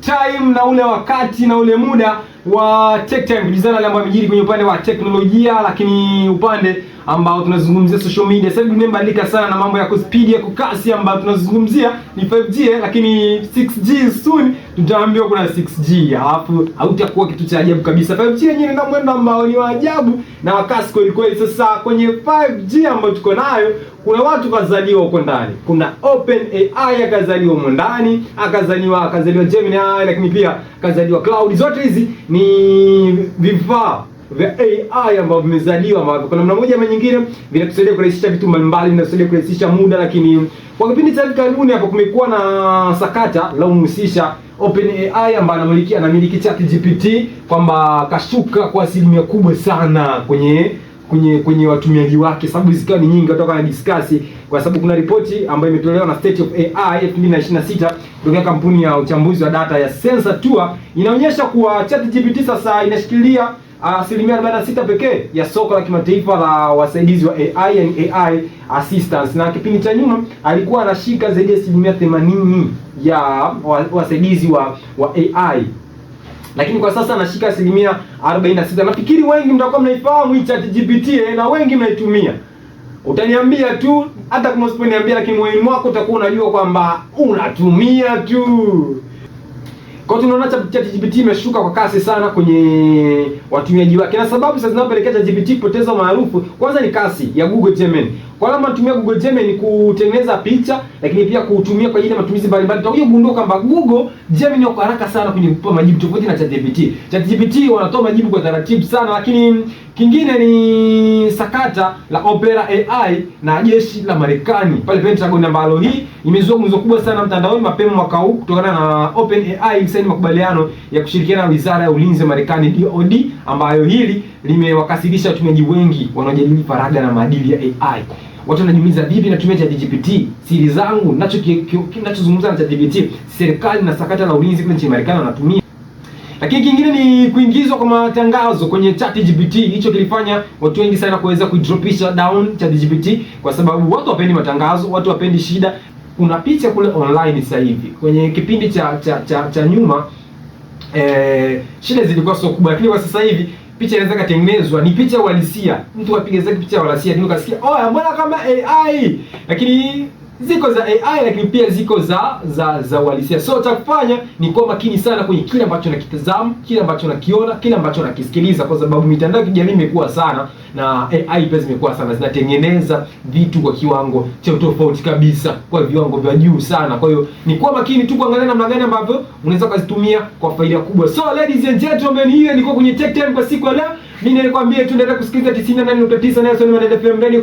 time na ule wakati na ule muda wa Tech Time, kujizana yale ambayo yamejiri kwenye upande wa teknolojia, lakini upande ambao tunazungumzia social media. Sasa hivi imebadilika sana na mambo ya kuspeed ya kukasi ambayo tunazungumzia ni 5G, lakini 6G soon tutaambiwa kuna 6G. Alafu hautakuwa kitu cha ajabu kabisa. 5G yenyewe ndio mwendo ambao ni wa ajabu na wakasi kweli kweli. Sasa kwenye 5G ambayo tuko nayo, kuna watu kazaliwa huko ndani. Kuna OpenAI akazaliwa huko ndani, akazaliwa Gemini, lakini pia akazaliwa Cloud. Zote hizi ni vifaa vya AI ambavyo vimezaliwa, ambavyo kwa namna moja ama nyingine vinatusaidia kurahisisha vitu mbalimbali, vinatusaidia kurahisisha muda. Lakini kwa kipindi cha karibuni hapo kumekuwa na sakata la kumhusisha OpenAI ambaye anamiliki ChatGPT, kwamba kashuka kwa asilimia kubwa sana kwenye watumiaji wake, sababu zikawa ni nyingi, watu wanadiscuss kwa sababu kuna ripoti ambayo imetolewa na State of AI 2026 kutoka kampuni ya uchambuzi wa data ya SensaTour, inaonyesha kuwa ChatGPT sasa inashikilia asilimia 46 pekee ya soko la kimataifa la wasaidizi wa AI, yani AI assistants, na kipindi cha nyuma alikuwa anashika zaidi ya asilimia 80 ya wasaidizi wa AI, lakini kwa sasa anashika asilimia 46. Nafikiri wengi mtakuwa mnaifahamu hii ChatGPT na wengi mnaitumia. Utaniambia tu, hata kama usiponiambia, lakini moyoni mwako utakuwa unajua kwamba unatumia tu. Kwa hiyo tunaona ChatGPT imeshuka kwa kasi sana kwenye watumiaji wake, na sababu sasa zinapelekea ChatGPT kupoteza maarufu, kwanza ni kasi ya Google Gemini. Kwa kama unatumia Google Gemini kutengeneza picha, lakini pia kutumia kwa ajili ya matumizi mbalimbali, utakuja kugundua kwamba Google Gemini wako haraka sana kwenye kutoa majibu, tofauti na ChatGPT. ChatGPT wanatoa majibu kwa taratibu sana. Lakini kingine ni sakata la Opera AI na jeshi la Marekani pale Pentagon, ambalo hii imezua gumzo kubwa sana mtandaoni mapema mwaka huu kutokana na OpenAI kusaini makubaliano ya kushirikiana na Wizara ya Ulinzi wa Marekani DoD, ambayo hili limewakasirisha watumiaji wengi wanaojadili faragha na maadili ya AI. Watu wanajiuliza, vipi natumia ChatGPT? Siri zangu ninachozungumza na ChatGPT, serikali na sakata la ulinzi kule nchini Marekani wanatumia. Lakini kingine ni kuingizwa kwa matangazo kwenye ChatGPT. Hicho kilifanya watu wengi sana kuweza kuidropisha down ChatGPT, kwa sababu watu wapendi matangazo, watu wapendi shida. Kuna picha kule online sasa hivi. Kwenye kipindi cha nyuma shida zilikuwa sio kubwa, lakini kwa sasa hivi picha inaweza kutengenezwa ni picha uhalisia. Mtu apiga zake picha uhalisia, ndio ukasikia mbona kama AI, lakini ziko za AI, lakini pia ziko za uhalisia. So cha kufanya ni kuwa makini sana kwenye kile ambacho nakitazama, kile ambacho nakiona, kile ambacho nakisikiliza, kwa sababu mitandao ya kijamii imekuwa sana na AI pia zimekuwa sana, zinatengeneza vitu kwa kiwango cha tofauti kabisa, kwa viwango vya juu sana. Kwa hiyo ni kuwa makini tu kuangalia namna gani ambavyo unaweza kuzitumia kwa faida kubwa. So ladies and gentlemen, hiyo ilikuwa kwenye Tech Time kwa siku ya leo. Mimi nilikwambia tuendelee kusikiliza 98.9 Nelson Mandela FM Radio.